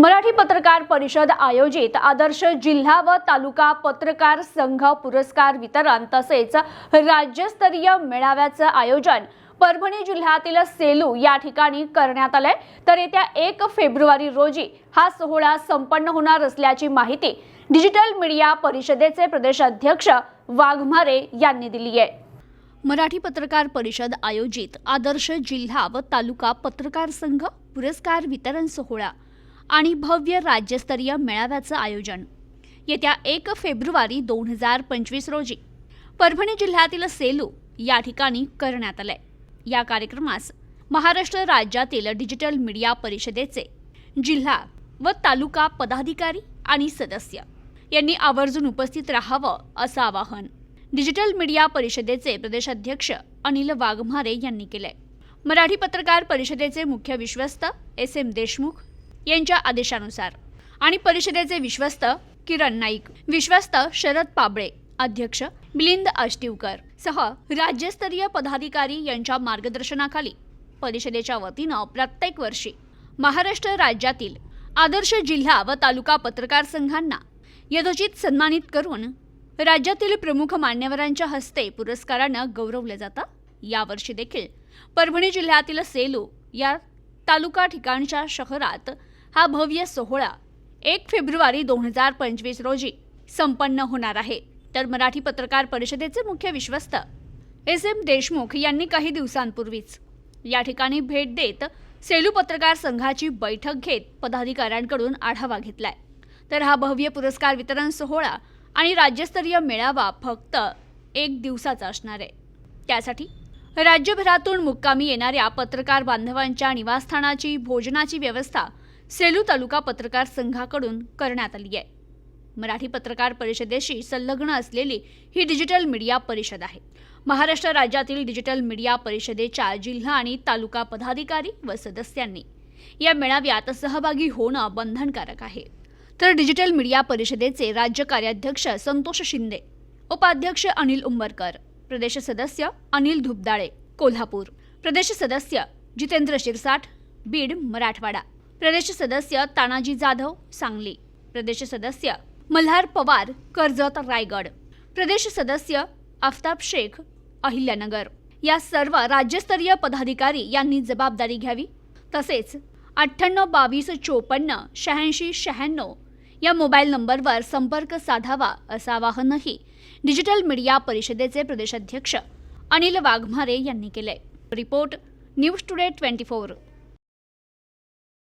मराठी पत्रकार परिषद आयोजित आदर्श जिल्हा व तालुका पत्रकार संघ पुरस्कार वितरण तसेच राज्यस्तरीय मेळाव्याचे आयोजन परभणी जिल्ह्यातील सेलू या ठिकाणी करण्यात आले। तर येत्या 1 फेब्रुवारी रोजी हा सोहळा संपन्न होणार असल्याची माहिती डिजिटल मीडिया परिषदेचे प्रदेशाध्यक्ष वाघमारे यांनी दिली आहे। मराठी पत्रकार परिषद आयोजित आदर्श जिल्हा व तालुका पत्रकार संघ पुरस्कार वितरण सोहळा आणि भव्य राज्यस्तरीय मेळाव्याचे आयोजन येत्या 1 फेब्रुवारी 2025 रोजी परभणी जिल्ह्यातील सेलू या ठिकाणी करण्यात आले। या कार्यक्रमास महाराष्ट्र राज्यातील डिजिटल मीडिया परिषदेचे जिल्हा व तालुका पदाधिकारी आणि सदस्य यांनी आवर्जून उपस्थित राहावं असं आवाहन डिजिटल मीडिया परिषदेचे प्रदेशाध्यक्ष अनिल वाघमारे यांनी केले। मराठी पत्रकार परिषदेचे मुख्य विश्वस्त SM देशमुख यांच्या आदेशानुसार आणि परिषदेचे विश्वस्त किरण नाईक, विश्वस्त शरद पाबळे, अध्यक्ष मिलिंद आष्टीवकर सह राज्यस्तरीय पदाधिकारी यांच्या मार्गदर्शनाखाली परिषदेच्या वतीनं प्रत्येक वर्षी महाराष्ट्र राज्यातील आदर्श जिल्हा व तालुका पत्रकार संघांना यथोचित सन्मानित करून राज्यातील प्रमुख मान्यवरांच्या हस्ते पुरस्कारानं गौरवले जातं। यावर्षी देखील परभणी जिल्ह्यातील सेलू या तालुका ठिकाणच्या शहरात हा भव्य सोहळा 1 फेब्रुवारी 2025 रोजी संपन्न होणार आहे। तर मराठी पत्रकार परिषदेचे मुख्य विश्वस्त SM देशमुख यांनी काही दिवसांपूर्वीच या ठिकाणी भेट देत सेलू पत्रकार संघाची बैठक घेत पदाधिकाऱ्यांकडून आढावा घेतलाय। तर हा भव्य पुरस्कार वितरण सोहळा आणि राज्यस्तरीय मेळावा फक्त 1 दिवसाचा असणार आहे। त्यासाठी राज्यभरातून मुक्कामी येणाऱ्या पत्रकार बांधवांच्या निवासस्थानाची भोजनाची व्यवस्था सेलू तालुका पत्रकार संघाकडून करण्यात आली आहे। मराठी पत्रकार परिषदेशी संलग्न असलेली ही डिजिटल मीडिया परिषद आहे। महाराष्ट्र राज्यातील डिजिटल मीडिया परिषदेच्या जिल्हा आणि तालुका पदाधिकारी व सदस्यांनी या मेळाव्यात सहभागी होणं बंधनकारक आहे। तर डिजिटल मीडिया परिषदेचे राज्य कार्याध्यक्ष संतोष शिंदे, उपाध्यक्ष अनिल उंबरकर, प्रदेश सदस्य अनिल धुपदाळे कोल्हापूर, प्रदेश सदस्य जितेंद्र शिरसाट बीड मराठवाडा, प्रदेश सदस्य तानाजी जाधव सांगली, प्रदेश सदस्य मल्हार पवार कर्जत रायगड, प्रदेश सदस्य आफताब शेख अहिल्यानगर या सर्व राज्यस्तरीय पदाधिकारी यांनी जबाबदारी घ्यावी। तसेच 98 22 54 86 96 या मोबाईल नंबरवर संपर्क साधावा असं आवाहनही डिजिटल मीडिया परिषदेचे प्रदेशाध्यक्ष अनिल वाघमारे यांनी केले। Report news today 24।